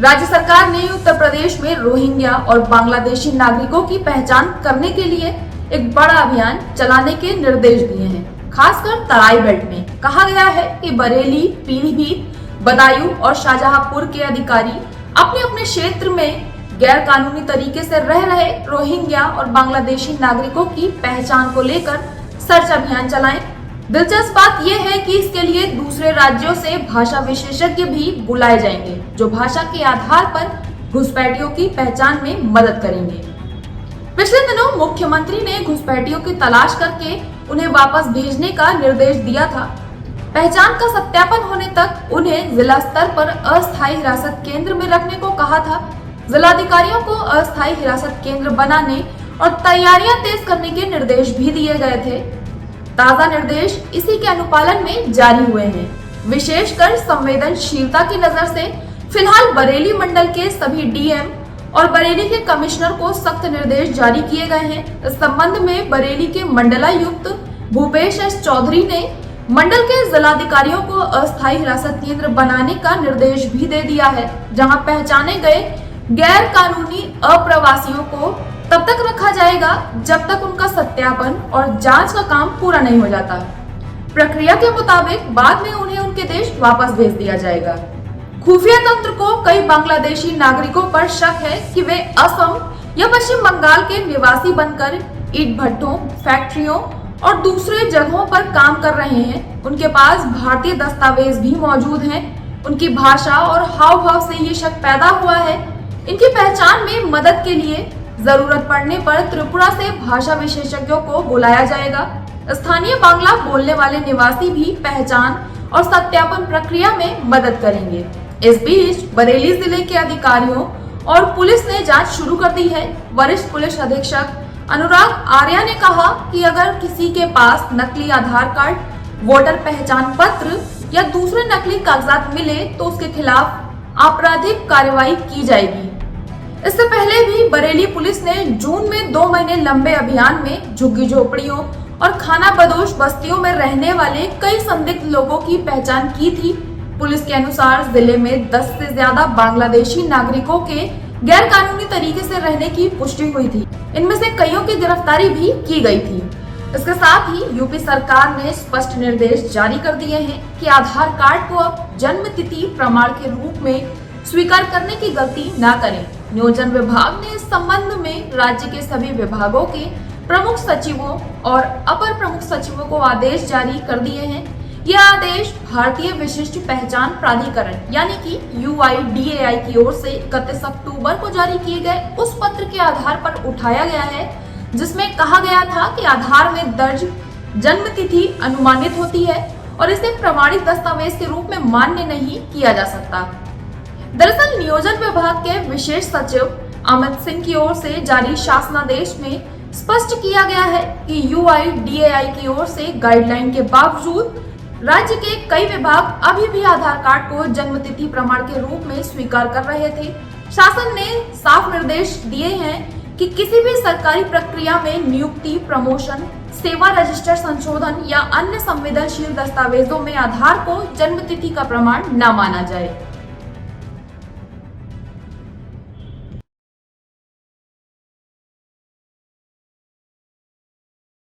राज्य सरकार ने उत्तर प्रदेश में रोहिंग्या और बांग्लादेशी नागरिकों की पहचान करने के लिए एक बड़ा अभियान चलाने के निर्देश दिए हैं। खासकर तराई बेल्ट में कहा गया है कि बरेली, पीलीभीत, बदायूं और शाहजहांपुर के अधिकारी अपने अपने क्षेत्र में गैर कानूनी तरीके से रह रहे रोहिंग्या और बांग्लादेशी नागरिकों की पहचान को लेकर सर्च अभियान चलाएं। दिलचस्प बात यह है कि इसके लिए दूसरे राज्यों से भाषा विशेषज्ञ भी बुलाए जाएंगे, जो भाषा के आधार पर घुसपैठियों की पहचान में मदद करेंगे। पिछले दिनों मुख्यमंत्री ने घुसपैठियों की तलाश करके उन्हें वापस भेजने का निर्देश दिया था। पहचान का सत्यापन होने तक उन्हें जिला स्तर पर अस्थायी हिरासत केंद्र में रखने को कहा था। जिलाधिकारियों को अस्थायी हिरासत केंद्र बनाने और तैयारियां तेज करने के निर्देश भी दिए गए थे। ताजा निर्देश इसी के अनुपालन में जारी हुए हैं। विशेषकर संवेदनशीलता की नजर से फिलहाल बरेली मंडल के सभी डीएम और बरेली के कमिश्नर को सख्त निर्देश जारी किए गए हैं। इस संबंध में बरेली के मंडलायुक्त भूपेश एस चौधरी ने मंडल के जिलाधिकारियों को अस्थायी हिरासत केंद्र बनाने का निर्देश भी दे दिया है, जहां पहचाने गए गैर कानूनी अप्रवासियों को तब तक रखा जाएगा जब तक उनका सत्यापन और जांच का काम पूरा नहीं हो जाता। प्रक्रिया के मुताबिक बाद में उन्हें उनके देश वापस भेज दिया जाएगा। खुफिया तंत्र को कई बांग्लादेशी नागरिकों पर शक है कि वे असम या पश्चिम बंगाल के निवासी बनकर ईंट भट्टों, फैक्ट्रियों और दूसरे जगहों पर काम कर रहे हैं। उनके पास भारतीय दस्तावेज भी मौजूद हैं। उनकी भाषा और हाव भाव से ये शक पैदा हुआ है। इनकी पहचान में मदद के लिए जरूरत पड़ने पर त्रिपुरा से भाषा विशेषज्ञों को बुलाया जाएगा। स्थानीय बांग्ला बोलने वाले निवासी भी पहचान और सत्यापन प्रक्रिया में मदद करेंगे। इस बीच बरेली जिले के अधिकारियों और पुलिस ने जांच शुरू कर दी है। वरिष्ठ पुलिस अधीक्षक अनुराग आर्या ने कहा कि अगर किसी के पास नकली आधार कार्ड, वोटर पहचान पत्र या दूसरे नकली कागजात मिले तो उसके खिलाफ आपराधिक कार्रवाई की जाएगी। इससे पहले भी बरेली पुलिस ने जून में 2 महीने लंबे अभियान में झुग्गी झोपड़ियों और खाना बदोश बस्तियों में रहने वाले कई संदिग्ध लोगों की पहचान की थी। पुलिस के अनुसार जिले में 10 से ज्यादा बांग्लादेशी नागरिकों के गैर कानूनी तरीके से रहने की पुष्टि हुई थी। इनमें से कईयों की गिरफ्तारी भी की गई थी। इसके साथ ही यूपी सरकार ने स्पष्ट निर्देश जारी कर दिए हैं कि आधार कार्ड को अब जन्म तिथि प्रमाण के रूप में स्वीकार करने की गलती न करें। नियोजन विभाग ने इस संबंध में राज्य के सभी विभागों के प्रमुख सचिवों और अपर प्रमुख सचिवों को आदेश जारी कर दिए हैं। यह आदेश भारतीय विशिष्ट पहचान प्राधिकरण यानी कि UIDAI की ओर से 31 अक्टूबर को जारी किए गए उस पत्र के आधार पर उठाया गया है, जिसमें कहा गया था कि आधार में दर्ज जन्म तिथि अनुमानित होती है और इसे प्रमाणित दस्तावेज के रूप में मान्य नहीं किया जा सकता। दरअसल नियोजन विभाग के विशेष सचिव अमित सिंह की ओर से जारी शासनादेश में स्पष्ट किया गया है कि UIDAI की ओर से गाइडलाइन के बावजूद राज्य के कई विभाग अभी भी आधार कार्ड को जन्म तिथि प्रमाण के रूप में स्वीकार कर रहे थे। शासन ने साफ निर्देश दिए हैं कि किसी भी सरकारी प्रक्रिया में नियुक्ति, प्रमोशन, सेवा रजिस्टर संशोधन या अन्य संवेदनशील दस्तावेजों में आधार को जन्म तिथि का प्रमाण न माना जाए।